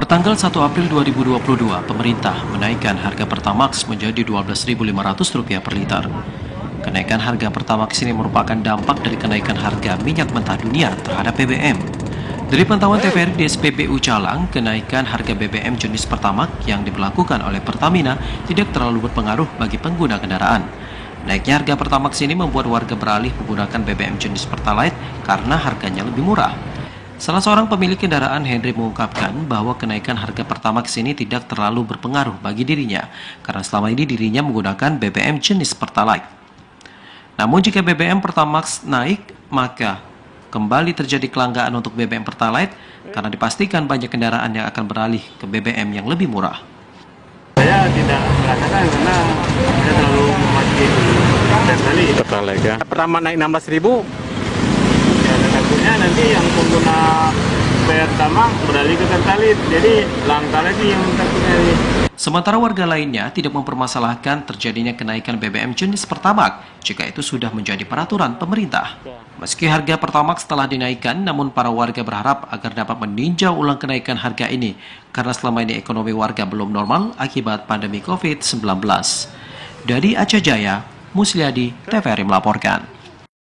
Pertanggal 1 April 2022, pemerintah menaikkan harga Pertamax menjadi Rp12.500 per liter. Kenaikan harga Pertamax ini merupakan dampak dari kenaikan harga minyak mentah dunia terhadap BBM. Dari pantauan TVRI di SPBU Calang, kenaikan harga BBM jenis Pertamax yang diberlakukan oleh Pertamina tidak terlalu berpengaruh bagi pengguna kendaraan. Naiknya harga Pertamax ini membuat warga beralih menggunakan BBM jenis Pertalite karena harganya lebih murah. Salah seorang pemilik kendaraan, Henry, mengungkapkan bahwa kenaikan harga Pertamax ini tidak terlalu berpengaruh bagi dirinya, karena selama ini dirinya menggunakan BBM jenis Pertalite. Namun jika BBM Pertamax naik, maka kembali terjadi kelangkaan untuk BBM Pertalite, karena dipastikan banyak kendaraan yang akan beralih ke BBM yang lebih murah. Saya tidak merasakan karena saya terlalu memiliki Pertalite ya. Pertama naik 16.000. Takutnya nanti yang pengguna Pertamax beralih ke Pertalite, jadi langka lagi yang takutnya ini. Sementara warga lainnya tidak mempermasalahkan terjadinya kenaikan BBM jenis Pertamax jika itu sudah menjadi peraturan pemerintah. Meski harga Pertamax telah dinaikkan, namun para warga berharap agar dapat meninjau ulang kenaikan harga ini karena selama ini ekonomi warga belum normal akibat pandemi COVID-19. Dari Aceh Jaya, Musliadi, TVRI melaporkan.